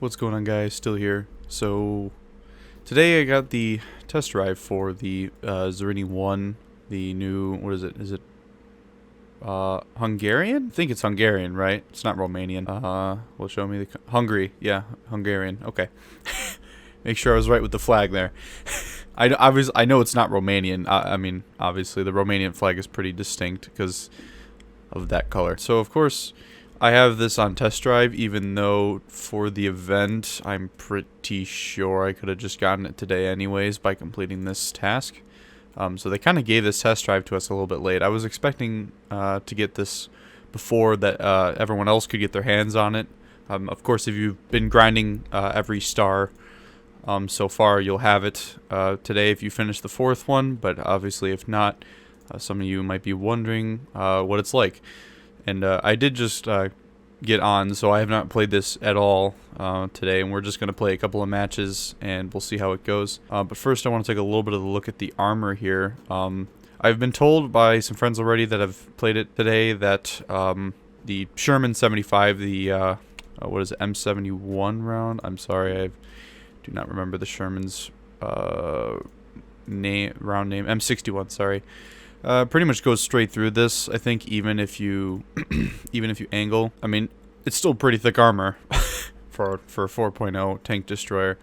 What's going on, guys? Still here. So today I got the test drive for the Zrinyi I, the new, what is it? Is it Hungarian? I think it's Hungarian, right? It's not Romanian. Will show me the Hungary. Yeah, Hungarian. Okay. Make sure I was right with the flag there. I know it's not Romanian. I mean, obviously the Romanian flag is pretty distinct because of that color. So of course I have this on test drive, even though for the event I'm pretty sure I could have just gotten it today anyways by completing this task. So they kind of gave this test drive to us a little bit late. I was expecting to get this before that everyone else could get their hands on it. Of course, if you've been grinding every star so far, you'll have it today if you finish the fourth one. But obviously, if not, some of you might be wondering what it's like. And I did just get on, so I have not played this at all today, and we're just going to play a couple of matches, and we'll see how it goes. But first, I want to take a little bit of a look at the armor here. I've been told by some friends already that have played it today that the Sherman 75, the, what is it, M71 round? I'm sorry, I do not remember the Sherman's round name, M61, sorry. Pretty much goes straight through this. I think even if you angle, I mean, it's still pretty thick armor for a 4.0 tank destroyer.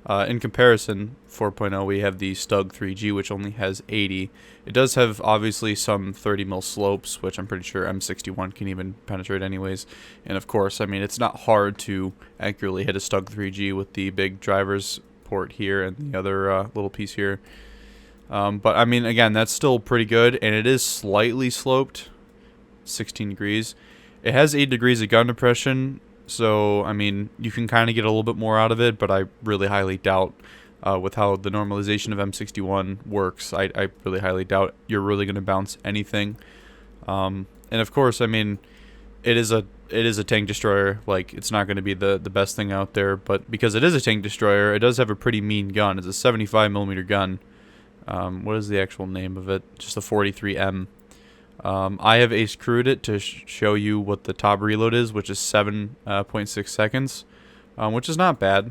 In comparison, 4.0 we have the Stug 3G, which only has 80. It does have obviously some 30 mil slopes, which I'm pretty sure M61 can even penetrate anyways. And of course, I mean, it's not hard to accurately hit a Stug 3G with the big driver's port here and the other little piece here. But I mean, again, that's still pretty good, and it is slightly sloped, 16 degrees. It has 8 degrees of gun depression, so I mean, you can kind of get a little bit more out of it, but I really highly doubt, with how the normalization of M61 works, I really highly doubt you're really going to bounce anything. And of course, I mean, it is a tank destroyer. Like, it's not going to be the best thing out there, but because it is a tank destroyer, it does have a pretty mean gun. It's a 75mm gun. What is the actual name of it? Just a 43M. I have ace crewed it to show you what the top reload is, which is 7.6 seconds, which is not bad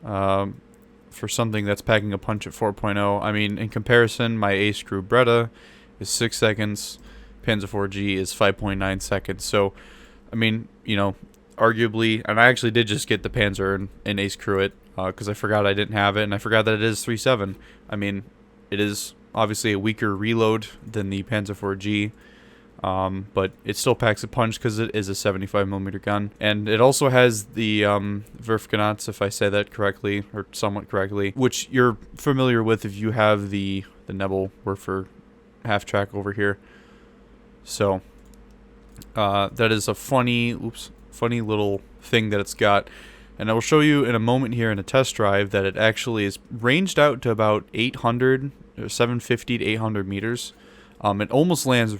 for something that's packing a punch at 4.0. I mean, in comparison, my ace crew Breda is 6 seconds, Panzer 4G is 5.9 seconds. So, I mean, you know, arguably, and I actually did just get the Panzer and ace crew it because I forgot I didn't have it, and I forgot that it is 3.7. I mean, it is obviously a weaker reload than the Panzer 4G, but it still packs a punch because it is a 75mm gun. And it also has the Wurfgranats, if I say that correctly, or somewhat correctly, which you're familiar with if you have the Nebelwerfer half-track over here. So that is a funny little thing that it's got. And I will show you in a moment here in a test drive that it actually is ranged out to about 800, or 750 to 800 meters. It almost lands,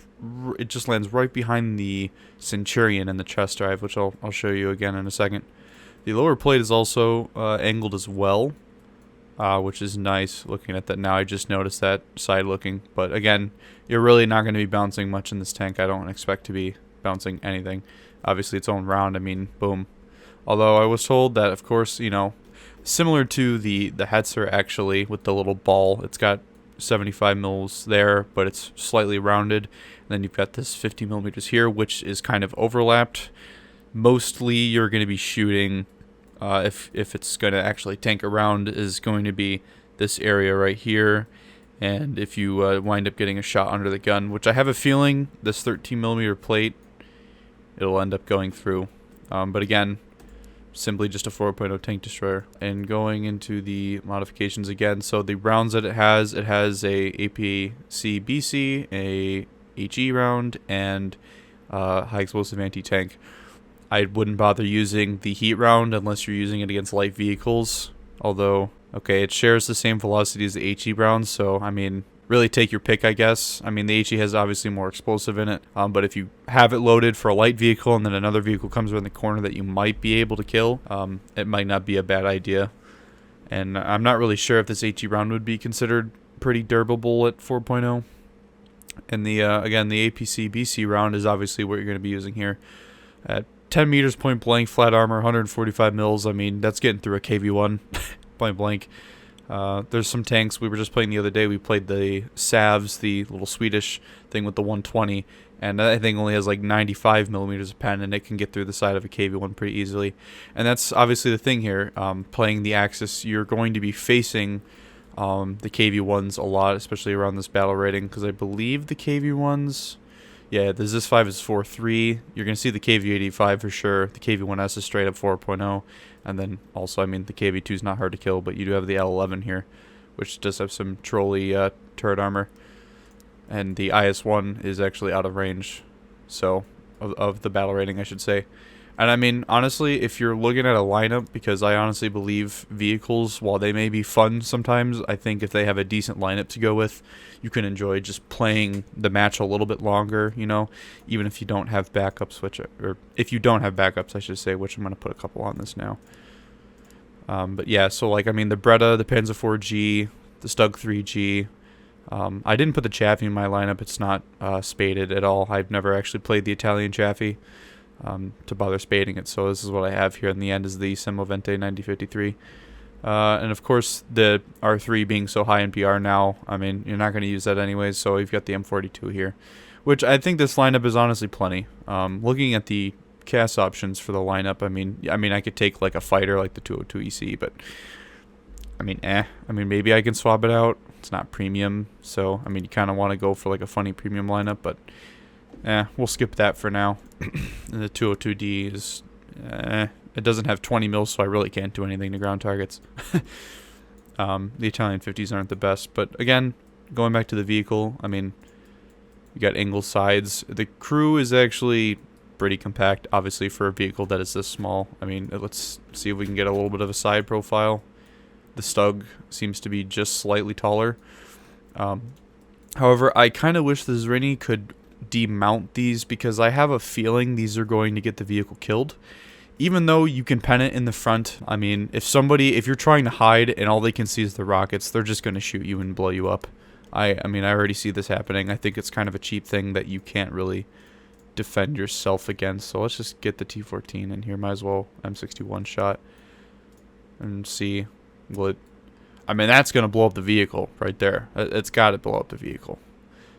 it just lands right behind the Centurion in the test drive, which I'll show you again in a second. The lower plate is also angled as well, which is nice looking at that now. I just noticed that side looking. But again, you're really not going to be bouncing much in this tank. I don't expect to be bouncing anything. Obviously, its own round, I mean, boom. Although I was told that, of course, you know, similar to the Hetzer, actually, with the little ball, it's got 75 mils there, but it's slightly rounded. And then you've got this 50 millimeters here, which is kind of overlapped. Mostly, you're going to be shooting, if it's going to actually tank around, is going to be this area right here. And if you wind up getting a shot under the gun, which I have a feeling this 13 millimeter plate, it'll end up going through. But again, simply just a 4.0 tank destroyer. And going into the modifications again, so the rounds that it has a APC BC, a HE round, and high explosive anti-tank. I wouldn't bother using the heat round unless you're using it against light vehicles, although, okay, it shares the same velocity as the HE round, so I mean, really take your pick, I guess. I mean, the HE has obviously more explosive in it, but if you have it loaded for a light vehicle and then another vehicle comes around the corner that you might be able to kill, it might not be a bad idea. And I'm not really sure if this HE round would be considered pretty durable at 4.0. And the again, the APC BC round is obviously what you're going to be using here at 10 meters point blank, flat armor, 145 mils. I mean, that's getting through a KV-1 point blank. There's some tanks we were just playing the other day. We played the Savs, the little Swedish thing with the 120, and that thing only has like 95 millimeters of pen, and it can get through the side of a KV-1 pretty easily. And that's obviously the thing here. Playing the Axis, you're going to be facing the KV-1s a lot, especially around this battle rating, because I believe the KV-1s... Yeah, the ZIS-5 is 4.3. You're going to see the KV-85 for sure. The KV-1S is straight up 4.0. And then also, I mean, the KV-2 is not hard to kill, but you do have the L11 here, which does have some trolley turret armor. And the IS-1 is actually out of range, so of the battle rating, I should say. And I mean, honestly, if you're looking at a lineup, because I honestly believe vehicles, while they may be fun sometimes, I think if they have a decent lineup to go with, you can enjoy just playing the match a little bit longer, you know, even if you don't have backups, or if you don't have backups, I should say, which I'm going to put a couple on this now. But yeah, so like, I mean, the Breda, the Panzer 4G, the Stug 3G, I didn't put the Chaffee in my lineup. It's not spaded at all. I've never actually played the Italian Chaffee to bother spading it, so this is what I have here in the end is the Semovente 9053. And of course, the R3 being so high in PR now, I mean, you're not going to use that anyways, so you've got the M42 here, which I think this lineup is honestly plenty. Looking at the CAS options for the lineup, I mean, I could take like a fighter like the 202 EC, but I mean, maybe I can swap it out. It's not premium, so I mean, you kind of want to go for like a funny premium lineup, but we'll skip that for now. And the 202D is, it doesn't have 20 mils, so I really can't do anything to ground targets. The Italian 50s aren't the best, but again, going back to the vehicle, I mean, you got angle sides. The crew is actually pretty compact, obviously, for a vehicle that is this small. I mean, let's see if we can get a little bit of a side profile. The Stug seems to be just slightly taller. However, I kind of wish the Zrinyi could demount these, because I have a feeling these are going to get the vehicle killed. Even though you can pen it in the front, I mean, if you're trying to hide and all they can see is the rockets, they're just going to shoot you and blow you up. I mean, I already see this happening. I think it's kind of a cheap thing that you can't really defend yourself against. So let's just get the T14 in here. Might as well M61 shot and see what... I mean, that's going to blow up the vehicle right there. It's got to blow up the vehicle.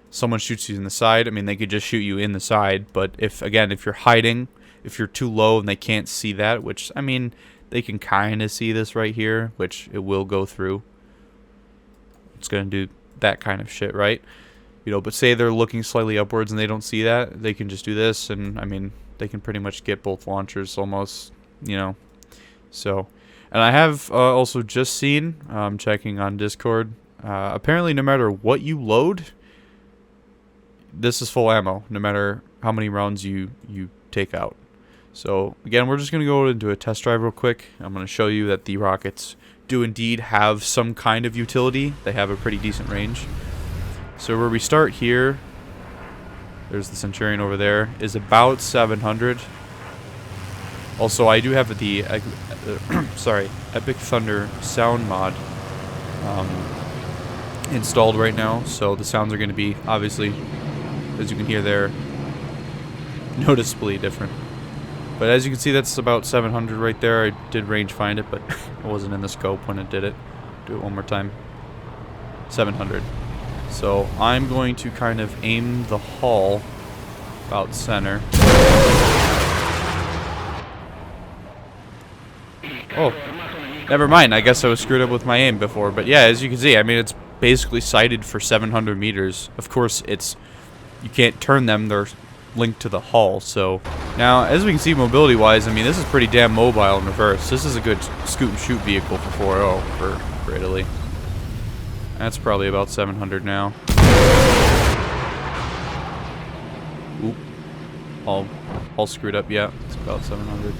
Someone shoots you in the side, I mean, they could just shoot you in the side. But if you're hiding, if you're too low and they can't see that, which, I mean, they can kind of see this right here, which it will go through. It's going to do that kind of shit, right? You know, but say they're looking slightly upwards and they don't see that, they can just do this, and, I mean, they can pretty much get both launchers almost, you know. So, and I have also just seen, checking on Discord, apparently no matter what you load, this is full ammo, no matter how many rounds you take out. So, again, we're just going to go into a test drive real quick. I'm going to show you that the rockets do indeed have some kind of utility. They have a pretty decent range. So where we start here, there's the Centurion over there, is about 700. Also, I do have the Epic Thunder sound mod installed right now, so the sounds are going to be, obviously, as you can hear there, noticeably different. But as you can see, that's about 700 right there. I did range find it, but it wasn't in the scope when it did it. Do it one more time. 700. So I'm going to kind of aim the hull about center. Oh, never mind. I guess I was screwed up with my aim before. But yeah, as you can see, I mean, it's basically sighted for 700 meters. Of course, you can't turn them. They're linked to the hull. So now, as we can see, mobility-wise, I mean, this is pretty damn mobile in reverse. This is a good scoot and shoot vehicle for 4.0 for Italy. That's probably about 700 now. Oop. All screwed up, yeah. It's about 700.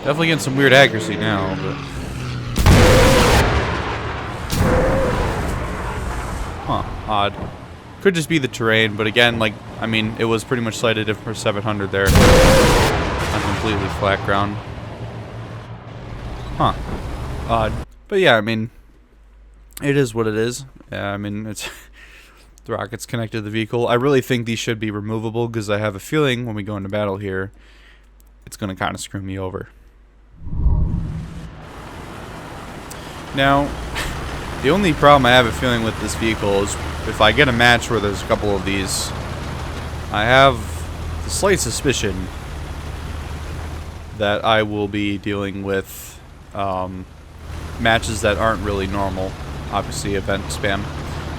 Definitely getting some weird accuracy now, but... Huh, odd. Could just be the terrain, but again, like, I mean, it was pretty much sighted for 700 there. On completely flat ground. Huh. Odd. But yeah, I mean, it is what it is. Yeah, I mean, it's The rockets connected to the vehicle. I really think these should be removable because I have a feeling when we go into battle here, it's going to kind of screw me over. Now, the only problem I have a feeling with this vehicle is if I get a match where there's a couple of these, I have the slight suspicion that I will be dealing with matches that aren't really normal, obviously event spam.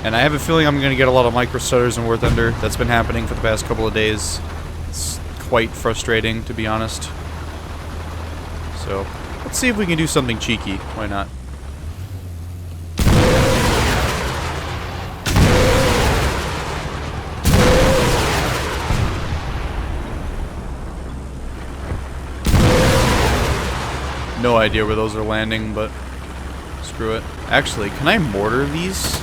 And I have a feeling I'm going to get a lot of micro stutters and warthunder. That's been happening for the past couple of days. It's quite frustrating, to be honest. So, let's see if we can do something cheeky. Why not? No idea where those are landing, but screw it. Actually, can I mortar these?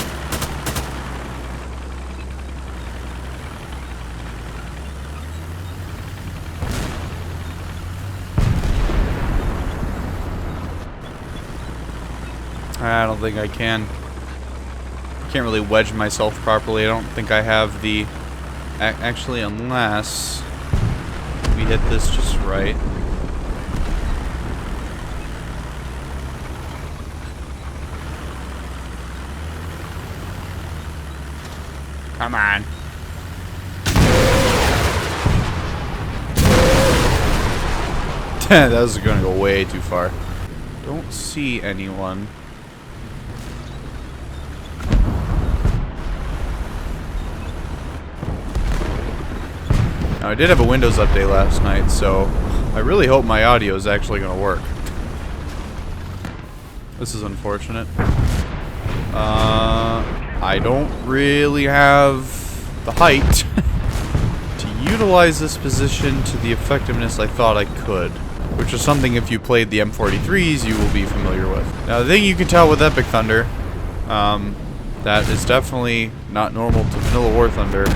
I don't think I can. I can't really wedge myself properly. I don't think I have the... Actually, unless we hit this just right. Come on. That was going to go way too far. Don't see anyone. Now, I did have a Windows update last night, so I really hope my audio is actually going to work. This is unfortunate. I don't really have the height to utilize this position to the effectiveness I thought I could, which is something if you played the M43s you will be familiar with. Now, the thing you can tell with Epic Thunder, that is definitely not normal to vanilla War Thunder.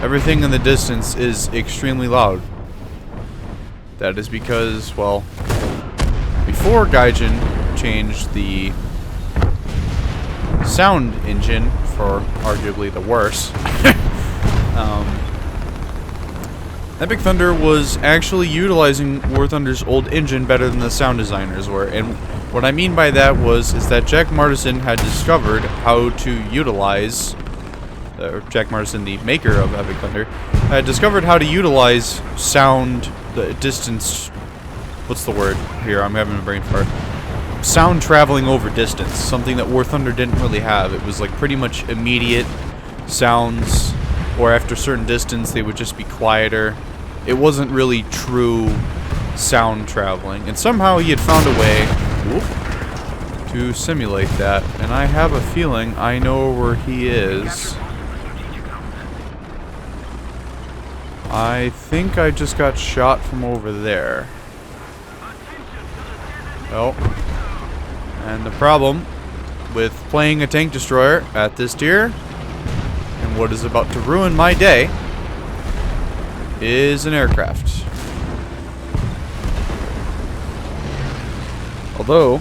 Everything in the distance is extremely loud. That is because, well, before Gaijin changed the sound engine for arguably the worse, Epic Thunder was actually utilizing War Thunder's old engine better than the sound designers were. And what I mean by that is that Jack Martison had discovered how to utilize, Jack Martison, the maker of Epic Thunder, had discovered how to utilize sound, the distance, what's the word here, I'm having a brain fart. Sound traveling over distance, something that War Thunder didn't really have. It was like pretty much immediate sounds, or after a certain distance they would just be quieter. It wasn't really true sound traveling, and somehow he had found a way to simulate that, and I have a feeling I know where he is. I think I just got shot from over there. Oh. And the problem with playing a tank destroyer at this tier, and what is about to ruin my day, is an aircraft. Although,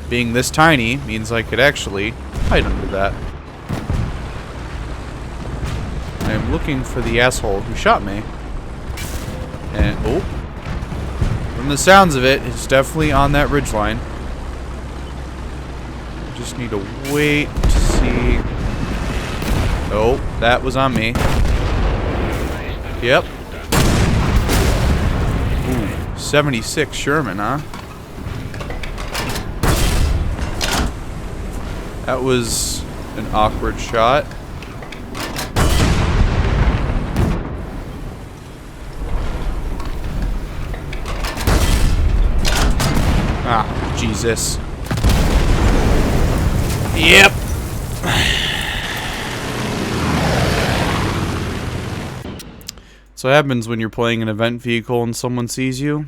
being this tiny means I could actually hide under that. I'm looking for the asshole who shot me. And, oh. From the sounds of it, it's definitely on that ridgeline. Just need to wait to see. Oh, that was on me. Yep. Ooh, 76 Sherman, huh? That was an awkward shot. Ah, Jesus. Yep. So what happens when you're playing an event vehicle and someone sees you?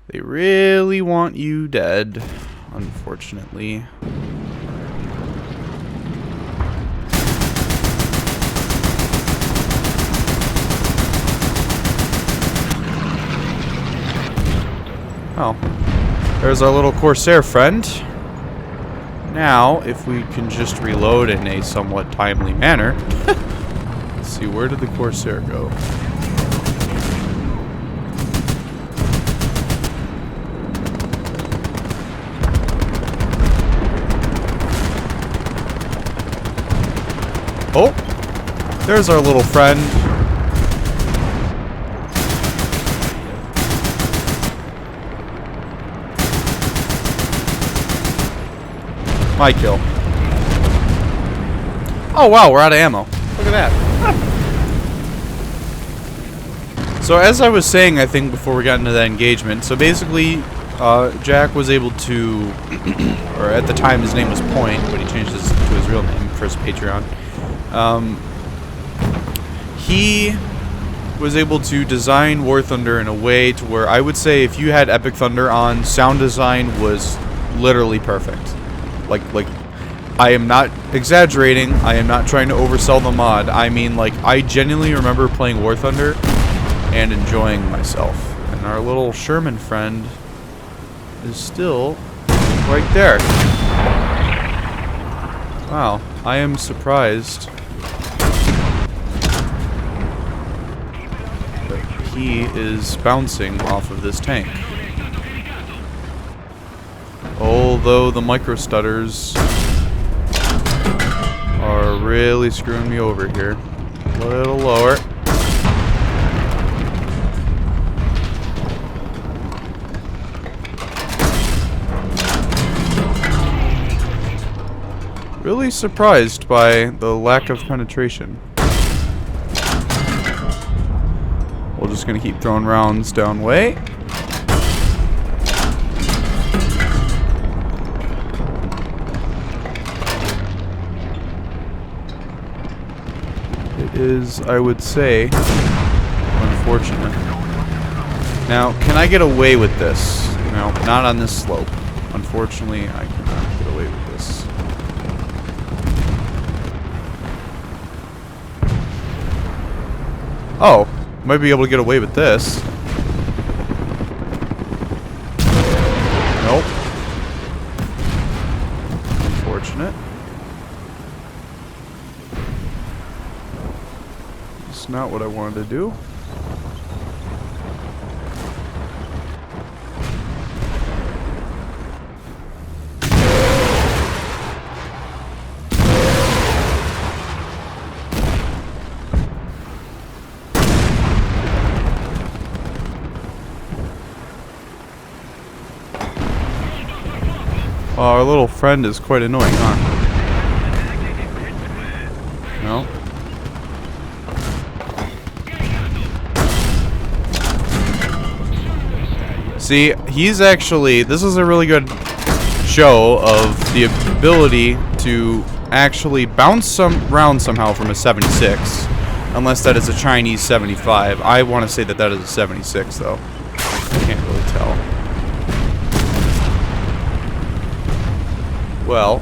They really want you dead, unfortunately. Oh. There's our little Corsair friend. Now, if we can just reload in a somewhat timely manner. Let's see, where did the Corsair go? Oh, there's our little friend. My kill. Oh wow, we're out of ammo. Look at that. So as I was saying, I think before we got into that engagement, so basically Jack was able to, or at the time his name was Point, but he changed to his real name for his Patreon. He was able to design Warthunder in a way to where I would say if you had Epic Thunder on, sound design was literally perfect. Like, I am not exaggerating. I am not trying to oversell the mod. I mean, like, I genuinely remember playing Warthunder and enjoying myself. And our little Sherman friend is still right there. Wow, I am surprised that he is bouncing off of this tank. Although the micro stutters are really screwing me over here. A little lower. Really surprised by the lack of penetration. We're just gonna keep throwing rounds down way. Is, I would say, unfortunate. Now, can I get away with this? No, not on this slope. Unfortunately, I cannot get away with this. Oh, might be able to get away with this. Nope. Unfortunate. Not what I wanted to do. Oh, our little friend is quite annoying, huh? No? See, he's actually, this is a really good show of the ability to actually bounce around somehow from a 76, unless that is a Chinese 75. I want to say that that is a 76, though. I can't really tell. Well.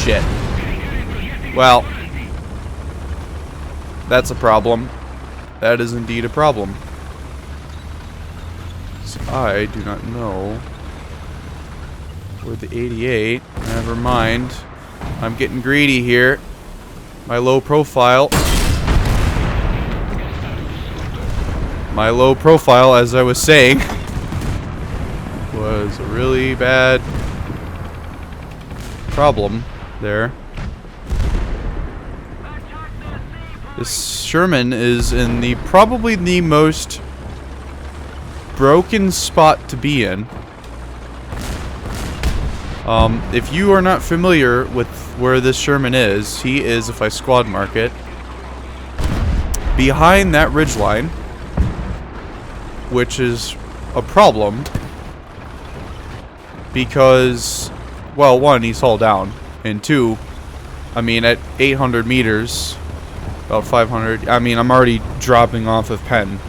Shit. Well, that's a problem. That is indeed a problem. So I do not know where the 88. Never mind. I'm getting greedy here. My low profile. My low profile, as I was saying, was a really bad problem there. This Sherman is in the probably the most broken spot to be in. If you are not familiar with where this Sherman is, he is, if I squad mark it, behind that ridgeline, which is a problem because, well, one, he's hull down, and two, I mean, at 800 meters, about 500, I mean, I'm already dropping off of pen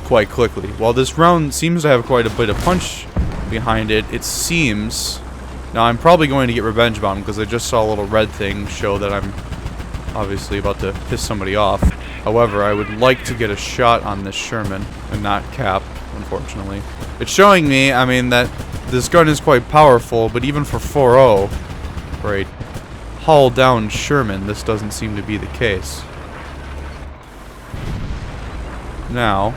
quite quickly. While this round seems to have quite a bit of punch behind it, it seems... Now, I'm probably going to get revenge bound because I just saw a little red thing show that I'm obviously about to piss somebody off. However, I would like to get a shot on this Sherman and not cap, unfortunately. It's showing me, I mean, that this gun is quite powerful, but even for 4.0, for a hull-down Sherman, this doesn't seem to be the case. Now,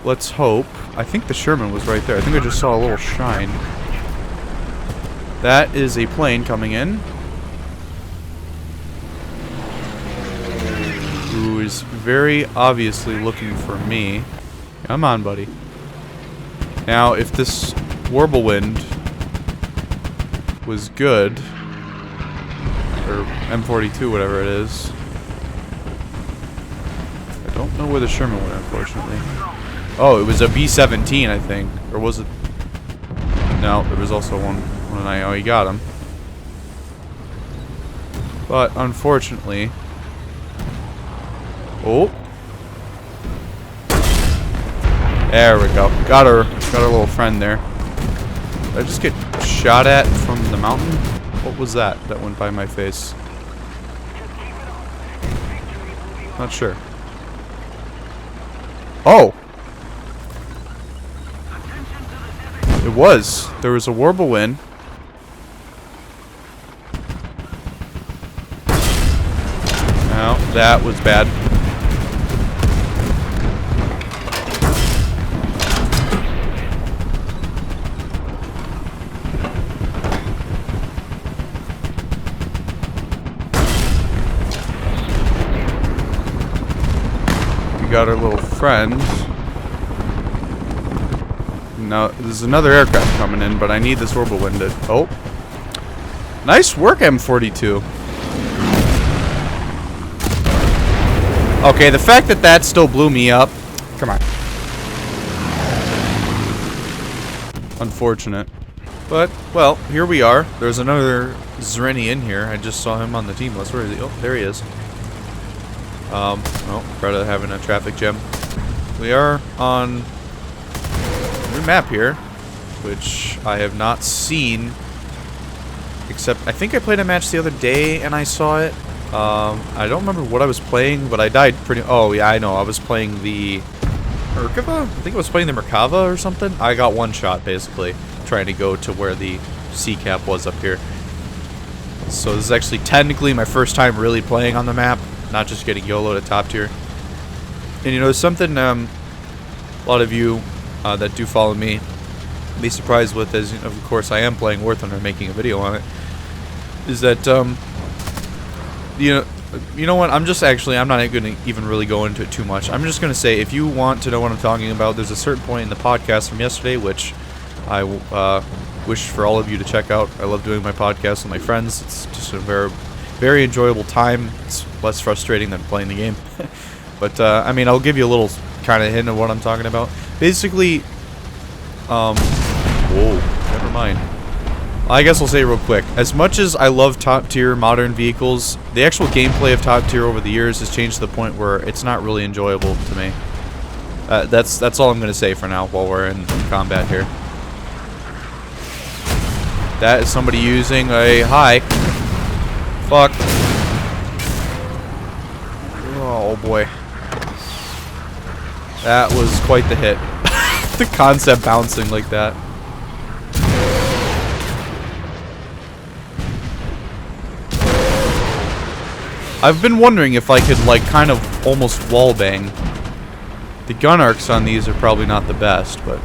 let's hope. I think the Sherman was right there. I think I just saw a little shine. That is a plane coming in. Who is very obviously looking for me. Come on, buddy. Now, if this Warblewind was good, or M42, whatever it is, I don't know where the Sherman went, unfortunately. Oh, it was a B-17, I think. Or was it? No, there was also one. Oh, he got him. But, unfortunately... Oh. There we go. Got our little friend there. Did I just get shot at from the mountain? What was that went by my face? Not sure. Oh! It was. There was a Warblewind. No, that was bad. We got our little friend. Now, there's another aircraft coming in, but I need this Warblewind to... Oh. Nice work, M42. Okay, the fact that that still blew me up. Come on. Unfortunate. But, well, here we are. There's another Zrinyi in here. I just saw him on the team list. Where is he? Oh, there he is. Oh, Greta having a traffic jam. We are on a new map here, which I have not seen. Except, I think I played a match the other day and I saw it. I don't remember what I was playing, but I died pretty... Oh, yeah, I know. I was playing the... Merkava? I think I was playing the Merkava or something. I got one shot, basically, trying to go to where the C-cap was up here. So this is actually technically my first time really playing on the map, not just getting YOLO to top tier. And, you know, something a lot of you that do follow me be surprised with, as of course I am playing warthunder, making a video on it, is that... You know what? I'm not going to even really go into it too much. I'm just going to say, if you want to know what I'm talking about, there's a certain point in the podcast from yesterday, which I wish for all of you to check out. I love doing my podcast with my friends. It's just a very, very enjoyable time. It's less frustrating than playing the game. But, I mean, I'll give you a little kind of hint of what I'm talking about. Basically, whoa, never mind. I guess I'll say real quick. As much as I love top-tier modern vehicles, the actual gameplay of top-tier over the years has changed to the point where it's not really enjoyable to me. That's all I'm going to say for now while we're in combat here. That is somebody using a... Hi. Fuck. Oh, boy. That was quite the hit. The concept bouncing like that. I've been wondering if I could, like, kind of almost wallbang. The gun arcs on these are probably not the best, but...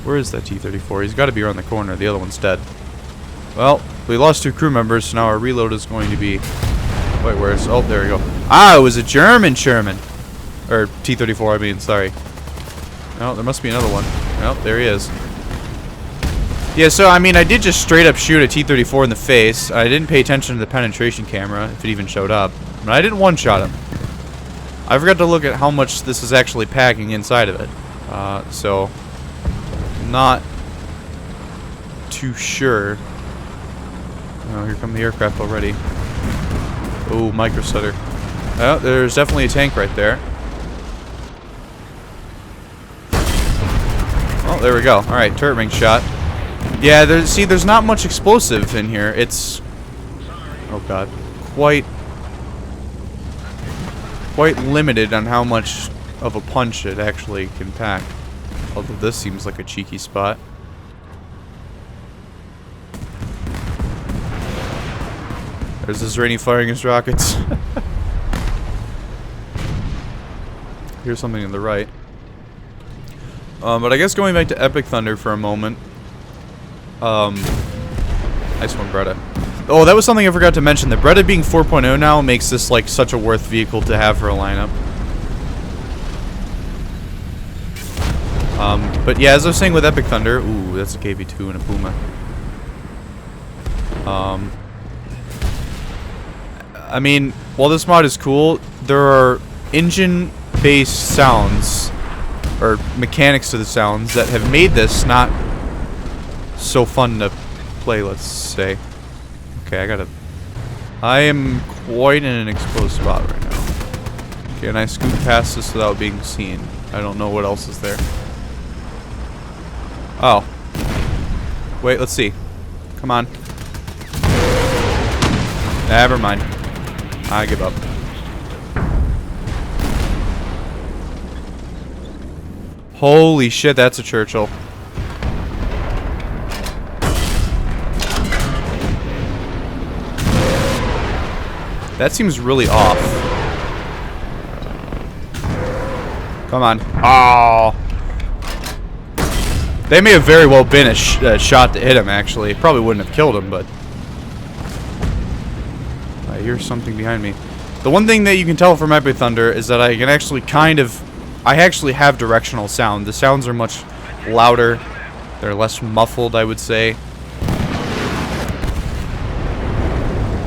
Where is that T-34? He's got to be around the corner. The other one's dead. Well, we lost 2 crew members, so now our reload is going to be... Wait, where's... Oh, there we go. Ah, it was a German Sherman! Or T-34, I mean, sorry. No, there must be another one. Oh, there he is. Yeah, so, I mean, I did just straight up shoot a T-34 in the face. I didn't pay attention to the penetration camera, if it even showed up. But I didn't one-shot him. I forgot to look at how much this is actually packing inside of it. So, not too sure. Oh, here come the aircraft already. Oh, micro-stutter. Oh, there's definitely a tank right there. Oh, there we go. Alright, turret ring shot. Yeah, there's not much explosive in here. It's... Oh god. Quite limited on how much of a punch it actually can pack. Although this seems like a cheeky spot. There's this Zrinyi firing his rockets. Here's something to the right. But I guess going back to Epic Thunder for a moment. Nice one, Bretta. Oh, that was something I forgot to mention. The Bretta being 4.0 now makes this like such a worth vehicle to have for a lineup. But yeah, as I was saying with Epic Thunder, ooh, that's a KV2 and a Puma. I mean, while this mod is cool, there are engine-based sounds, or mechanics to the sounds, that have made this not so fun to play, let's say. Okay, I am quite in an exposed spot right now. Can I scoot past this without being seen? I don't know what else is there. Oh. Wait, let's see. Come on. Never mind. I give up. Holy shit, that's a Churchill. That seems really off. Come on. Oh. They may have very well been a shot to hit him, actually. Probably wouldn't have killed him, but... I hear something behind me. The one thing that you can tell from Epic Thunder is that I can actually I actually have directional sound. The sounds are much louder. They're less muffled, I would say.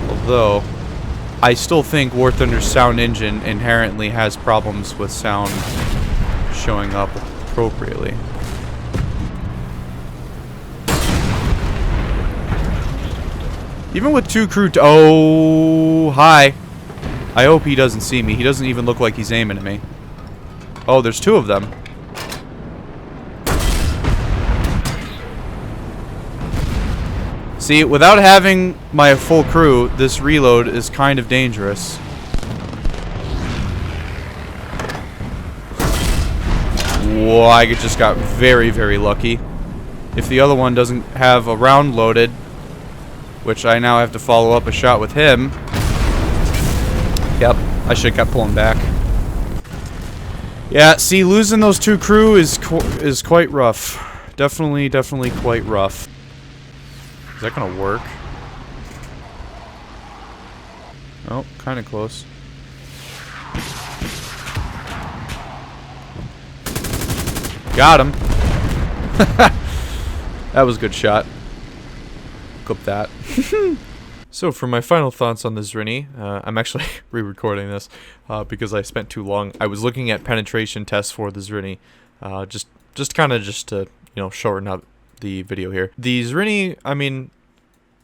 Although, I still think War Thunder's sound engine inherently has problems with sound showing up appropriately. Even with two crew oh, hi. I hope he doesn't see me. He doesn't even look like he's aiming at me. Oh, there's two of them. See, without having my full crew, this reload is kind of dangerous. Whoa, I just got very, very lucky. If the other one doesn't have a round loaded, which I now have to follow up a shot with him. Yep, I should have kept pulling back. Yeah, see, losing those two crew is quite rough. Definitely quite rough. Is that gonna work? Oh, kind of close. Got him. That was a good shot. Clip that. So for my final thoughts on the Zrinyi, I'm actually re-recording this because I spent too long. I was looking at penetration tests for the Zrinyi, just to shorten up the video here. The Zrinyi, I mean,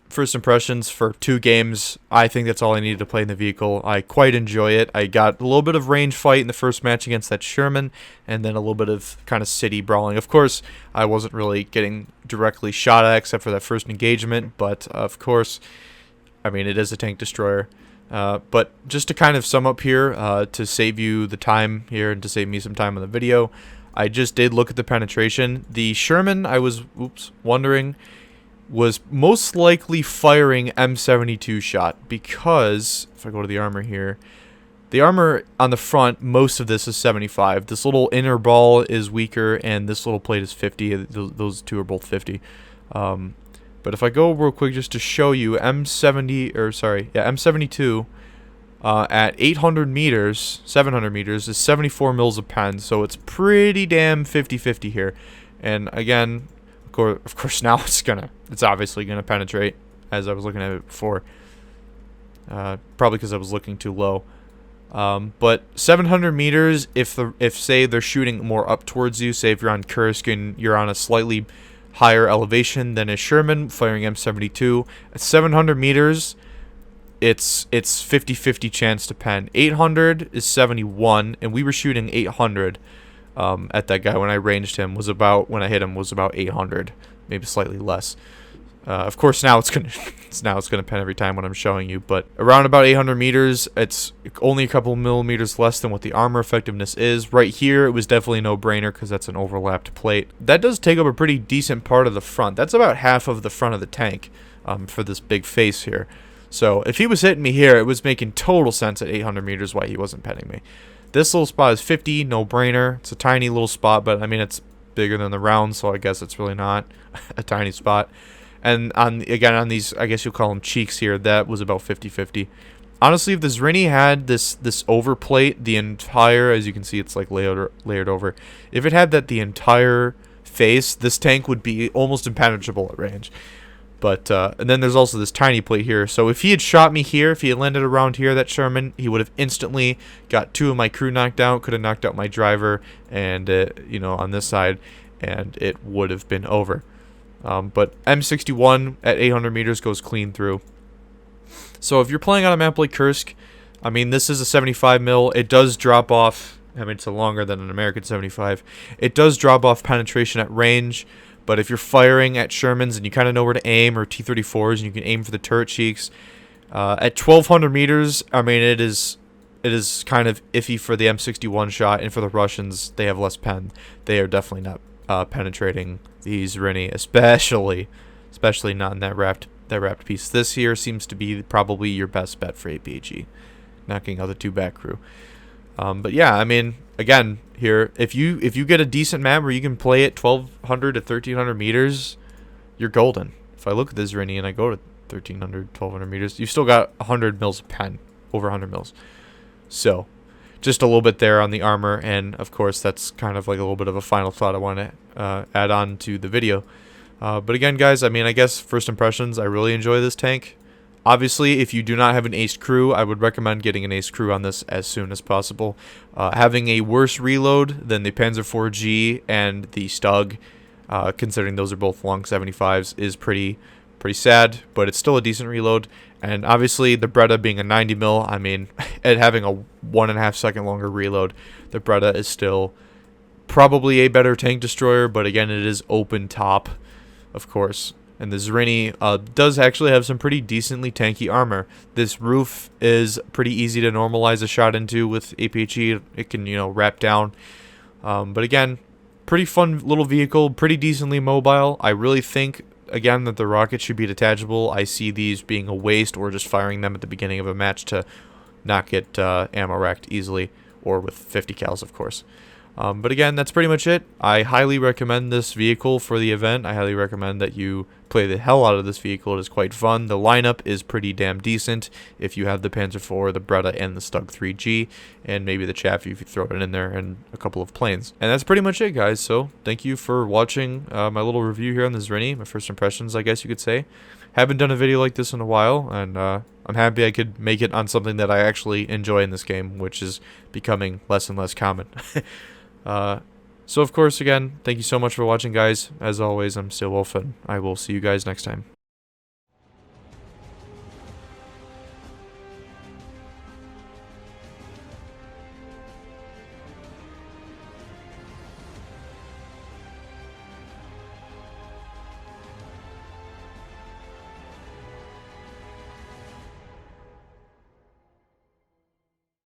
first impressions for 2 games, I think that's all I needed to play in the vehicle. I quite enjoy it. I got a little bit of range fight in the first match against that Sherman, and then a little bit of kind of city brawling. Of course, I wasn't really getting directly shot at except for that first engagement, but of course, I mean, it is a tank destroyer. But just to kind of sum up here, to save you the time here and to save me some time on the video, I just did look at the penetration. The Sherman, I was wondering, was most likely firing M72 shot because, if I go to the armor here, the armor on the front, most of this is 75. This little inner ball is weaker, and this little plate is 50. Those two are both 50. But if I go real quick just to show you, M72 at 800 meters, 700 meters is 74 mils of pen, so it's pretty damn 50-50 here. And again, of course now it's obviously gonna penetrate, as I was looking at it before. Probably because I was looking too low. But 700 meters, if say they're shooting more up towards you, say if you're on Kursk and you're on a slightly higher elevation than a Sherman firing M72, at 700 meters, it's 50-50 chance to pen. 800 is 71, and we were shooting 800 at that guy when I ranged him. When I hit him was about 800, maybe slightly less. Of course, now it's gonna pen every time when I'm showing you, but around about 800 meters, it's only a couple millimeters less than what the armor effectiveness is. Right here, it was definitely a no-brainer because that's an overlapped plate. That does take up a pretty decent part of the front. That's about half of the front of the tank for this big face here. So if he was hitting me here, it was making total sense at 800 meters why he wasn't penning me. This little spot is 50, no-brainer. It's a tiny little spot, but I mean it's bigger than the round, so I guess it's really not a tiny spot. And on these, I guess you'll call them cheeks here, that was about 50-50. Honestly, if the Zrinyi had this overplate, the entire, as you can see, it's like layered over. If it had that the entire face, this tank would be almost impenetrable at range. But and then there's also this tiny plate here. So if he had shot me here, if he had landed around here, that Sherman, he would have instantly got 2 of my crew knocked out, could have knocked out my driver, and you know, on this side, and it would have been over. But M61 at 800 meters goes clean through. So if you're playing on a map like Kursk, I mean, this is a 75 mil. It does drop off. I mean, it's longer than an American 75. It does drop off penetration at range. But if you're firing at Shermans and you kind of know where to aim, or T-34s, and you can aim for the turret cheeks, at 1200 meters, I mean, it is kind of iffy for the M61 shot, and for the Russians, they have less pen. They are definitely not penetrating these Zrinyi, especially not in that wrapped piece. This here seems to be probably your best bet for APHE, knocking out the 2 back crew. But yeah, I mean, again, here, if you get a decent map where you can play at 1200 to 1300 meters, you're golden. If I look at this Zrinyi and I go to 1300, 1200 meters, you've still got 100 mils of pen, over 100 mils. So, just a little bit there on the armor, and of course, that's kind of like a little bit of a final thought I want to add on to the video. But again, guys, I mean, I guess first impressions, I really enjoy this tank. Obviously, if you do not have an ace crew, I would recommend getting an ace crew on this as soon as possible. Having a worse reload than the Panzer IV-G and the Stug, considering those are both long 75s, is pretty sad, but it's still a decent reload. And obviously, the Breda being a 90 mil, I mean, and having a 1.5 second longer reload, the Breda is still probably a better tank destroyer, but again, it is open top, of course. And the Zrinyi does actually have some pretty decently tanky armor. This roof is pretty easy to normalize a shot into with APHE. It can, you know, wrap down. But again, pretty fun little vehicle, pretty decently mobile. I really think, again, that the rockets should be detachable. I see these being a waste, or just firing them at the beginning of a match to not get ammo racked easily, or with 50 cals, of course. But again, that's pretty much it. I highly recommend this vehicle for the event. I highly recommend that you play the hell out of this vehicle. It is quite fun. The lineup is pretty damn decent if you have the Panzer IV, the Breda, and the Stug 3G, and maybe the Chaffee if you throw it in there, and a couple of planes. And that's pretty much it, guys. So thank you for watching my little review here on the Zrinyi, my first impressions, I guess you could say. Haven't done a video like this in a while, and I'm happy I could make it on something that I actually enjoy in this game, which is becoming less and less common. So of course, again, thank you so much for watching, guys. As always, I'm Steel Wolf, and I will see you guys next time.